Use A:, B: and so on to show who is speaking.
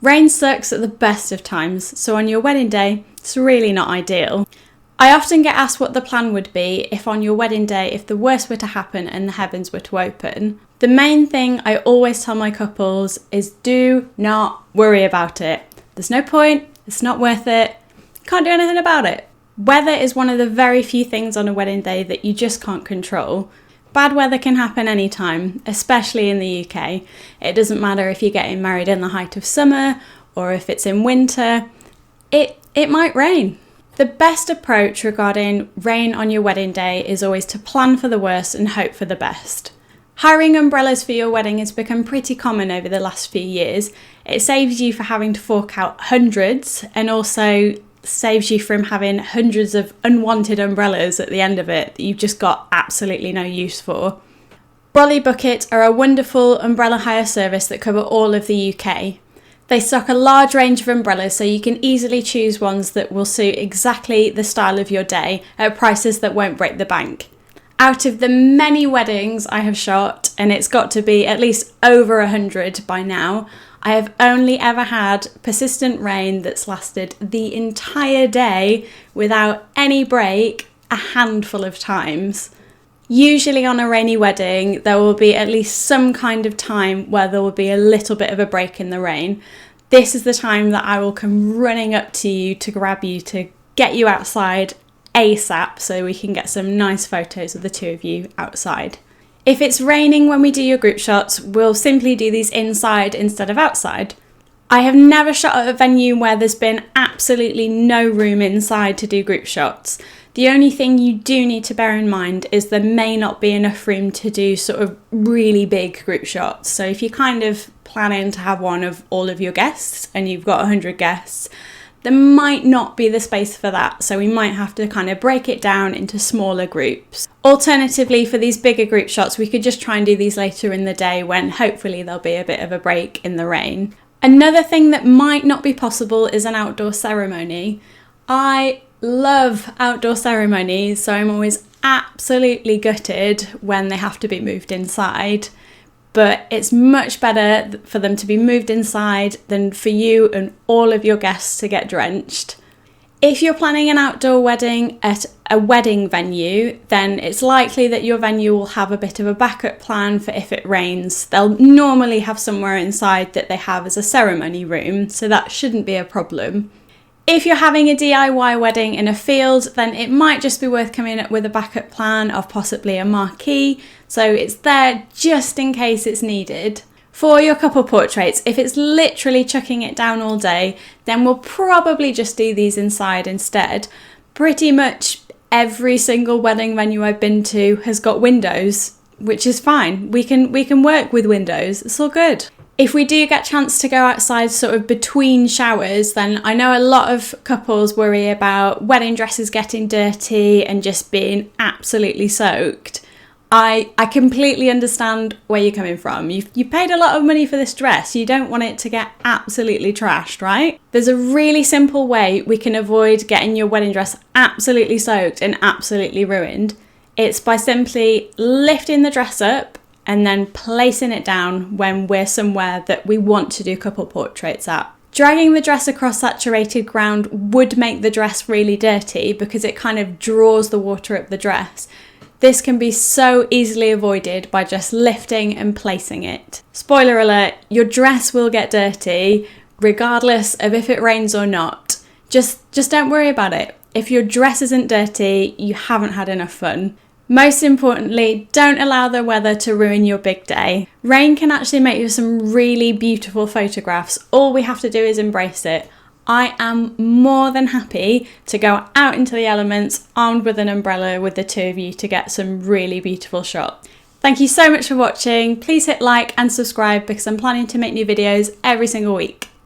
A: Rain sucks at the best of times, so on your wedding day, it's really not ideal. I often get asked what the plan would be if on your wedding day, if the worst were to happen and the heavens were to open. The main thing I always tell my couples is do not worry about it. There's no point, it's not worth it, can't do anything about it. Weather is one of the very few things on a wedding day that you just can't control. Bad weather can happen anytime, especially in the UK. It doesn't matter if you're getting married in the height of summer or if it's in winter. It might rain. The best approach regarding rain on your wedding day is always to plan for the worst and hope for the best. Hiring umbrellas for your wedding has become pretty common over the last few years. It saves you from having to fork out hundreds and also saves you from having hundreds of unwanted umbrellas at the end of it that you've just got absolutely no use for. Brolly Bucket are a wonderful umbrella hire service that cover all of the UK. They stock a large range of umbrellas so you can easily choose ones that will suit exactly the style of your day at prices that won't break the bank. Out of the many weddings I have shot, and it's got to be at least over 100 by now, I have only ever had persistent rain that's lasted the entire day without any break a handful of times. Usually on a rainy wedding, there will be at least some kind of time where there will be a little bit of a break in the rain. This is the time that I will come running up to you to grab you to get you outside ASAP so we can get some nice photos of the two of you outside. If it's raining when we do your group shots, we'll simply do these inside instead of outside. I have never shot at a venue where there's been absolutely no room inside to do group shots. The only thing you do need to bear in mind is there may not be enough room to do sort of really big group shots. So if you're kind of planning to have one of all of your guests and you've got 100 guests, there might not be the space for that, so we might have to kind of break it down into smaller groups. Alternatively, for these bigger group shots, we could just try and do these later in the day when hopefully there'll be a bit of a break in the rain. Another thing that might not be possible is an outdoor ceremony. I love outdoor ceremonies, so I'm always absolutely gutted when they have to be moved inside. But it's much better for them to be moved inside than for you and all of your guests to get drenched. If you're planning an outdoor wedding at a wedding venue, then it's likely that your venue will have a bit of a backup plan for if it rains. They'll normally have somewhere inside that they have as a ceremony room, so that shouldn't be a problem. If you're having a DIY wedding in a field, then it might just be worth coming up with a backup plan of possibly a marquee, so it's there just in case it's needed. For your couple portraits, if it's literally chucking it down all day, then we'll probably just do these inside instead. Pretty much every single wedding venue I've been to has got windows, which is fine. We can work with windows, it's all good. If we do get a chance to go outside sort of between showers, then I know a lot of couples worry about wedding dresses getting dirty and just being absolutely soaked. I completely understand where you're coming from. You paid a lot of money for this dress. You don't want it to get absolutely trashed, right? There's a really simple way we can avoid getting your wedding dress absolutely soaked and absolutely ruined. It's by simply lifting the dress up and then placing it down when we're somewhere that we want to do couple portraits at. Dragging the dress across saturated ground would make the dress really dirty because it kind of draws the water up the dress. This can be so easily avoided by just lifting and placing it. Spoiler alert, your dress will get dirty regardless of if it rains or not. Just don't worry about it. If your dress isn't dirty, you haven't had enough fun. Most importantly, don't allow the weather to ruin your big day. Rain can actually make you some really beautiful photographs. All we have to do is embrace it. I am more than happy to go out into the elements armed with an umbrella with the two of you to get some really beautiful shots. Thank you so much for watching. Please hit like and subscribe because I'm planning to make new videos every single week.